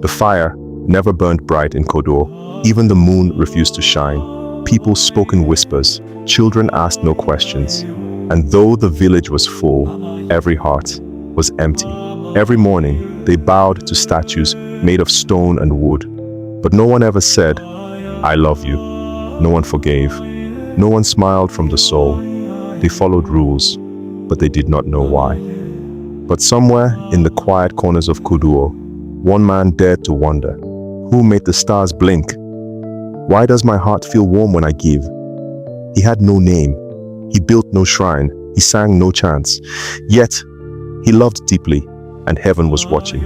The fire never burned bright in Kodor. Even the moon refused to shine. People spoke in whispers. Children asked no questions. And though the village was full, every heart was empty. Every morning, they bowed to statues made of stone and wood. But no one ever said, "I love you." No one forgave. No one smiled from the soul. They followed rules, but they did not know why. But somewhere in the quiet corners of Kodor, one man dared to wonder, who made the stars blink? Why does my heart feel warm when I give? He had no name. He built no shrine. He sang no chants. Yet, he loved deeply, and heaven was watching.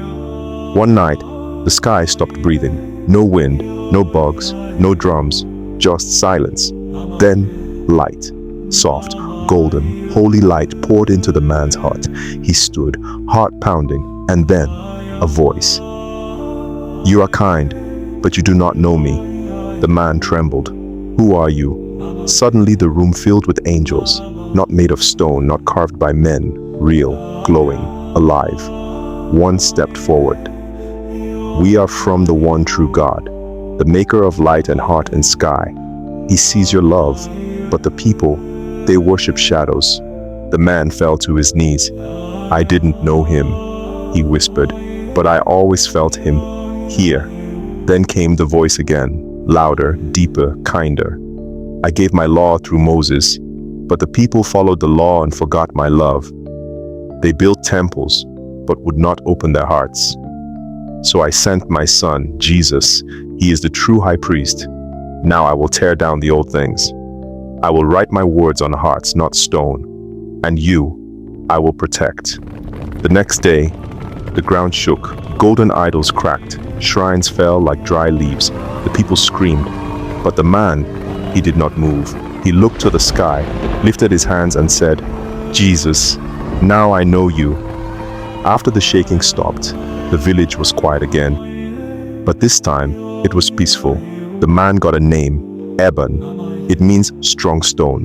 One night, the sky stopped breathing. No wind, no bugs, no drums, just silence. Then, light, soft, golden, holy light poured into the man's heart. He stood, heart pounding, and then, a voice. "You are kind, but you do not know me." The man trembled. "Who are you?" Suddenly the room filled with angels, not made of stone, not carved by men, real, glowing, alive. One stepped forward. "We are from the one true God, the maker of light and heart and sky. He sees your love, but the people, they worship shadows." The man fell to his knees. "I didn't know him," he whispered, "but I always felt him here." Then came the voice again, louder, deeper, kinder. "I gave my law through Moses, but the people followed the law and forgot my love. They built temples, but would not open their hearts. So I sent my son, Jesus. He is the true high priest. Now I will tear down the old things. I will write my words on hearts, not stone. And you, I will protect." The next day, the ground shook, golden idols cracked, shrines fell like dry leaves. The people screamed, but the man, he did not move. He looked to the sky, lifted his hands and said, "Jesus, now I know you." After the shaking stopped, the village was quiet again. But this time, it was peaceful. The man got a name, Eben. It means strong stone,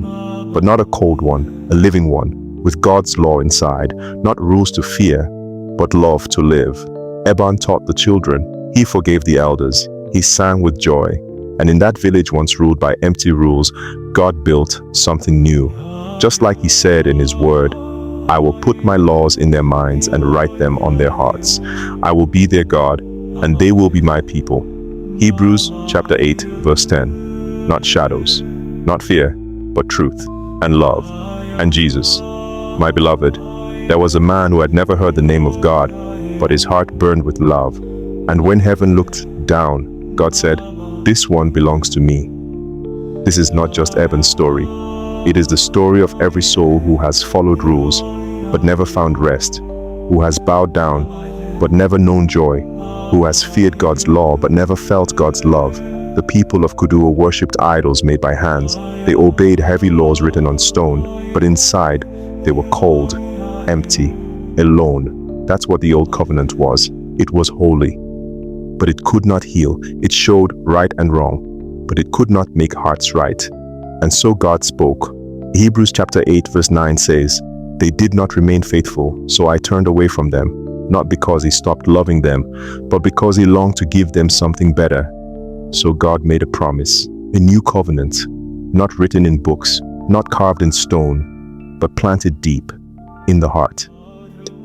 but not a cold one, a living one, with God's law inside, not rules to fear, but love to live. Eben taught the children. He forgave the elders. He sang with joy. And in that village once ruled by empty rules, God built something new. Just like he said in his word, "I will put my laws in their minds and write them on their hearts. I will be their God, and they will be my people." Hebrews chapter 8, verse 10. Not shadows, not fear, but truth and love and Jesus. My beloved, there was a man who had never heard the name of God, but his heart burned with love. And when heaven looked down, God said, "This one belongs to me." This is not just Eben's story. It is the story of every soul who has followed rules, but never found rest, who has bowed down, but never known joy, who has feared God's law, but never felt God's love. The people of Kodor worshipped idols made by hands. They obeyed heavy laws written on stone, but inside, they were cold, empty, alone. That's what the old covenant was. It was holy, but it could not heal. It showed right and wrong, but it could not make hearts right. And so God spoke. Hebrews chapter 8 verse 9 says, "They did not remain faithful, so I turned away from them, not because he stopped loving them, but because he longed to give them something better." So God made a promise, a new covenant, not written in books, not carved in stone, but planted deep in the heart.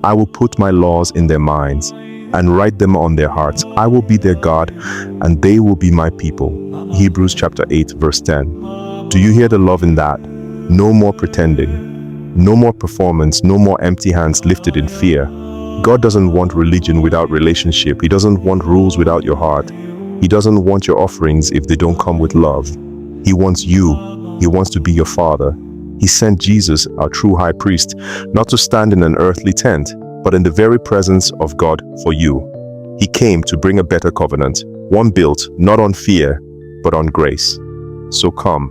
"I will put my laws in their minds and write them on their hearts. I will be their God, and they will be my people." Hebrews chapter 8 verse 10. Do you hear the love in that? No more pretending. No more performance. No more empty hands lifted in fear. God doesn't want religion without relationship. He doesn't want rules without your heart. He doesn't want your offerings if they don't come with love. He wants you. He wants to be your Father. He sent Jesus, our true high priest, not to stand in an earthly tent, but in the very presence of God for you. He came to bring a better covenant, one built not on fear, but on grace. So come,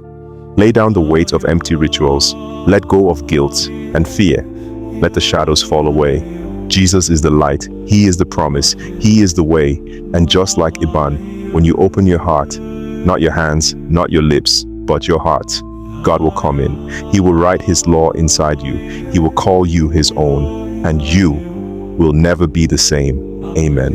lay down the weight of empty rituals, let go of guilt and fear, let the shadows fall away. Jesus is the light, He is the promise, He is the way, and just like Eben, when you open your heart, not your hands, not your lips, but your heart, God will come in. He will write His law inside you. He will call you His own, and you will never be the same. Amen.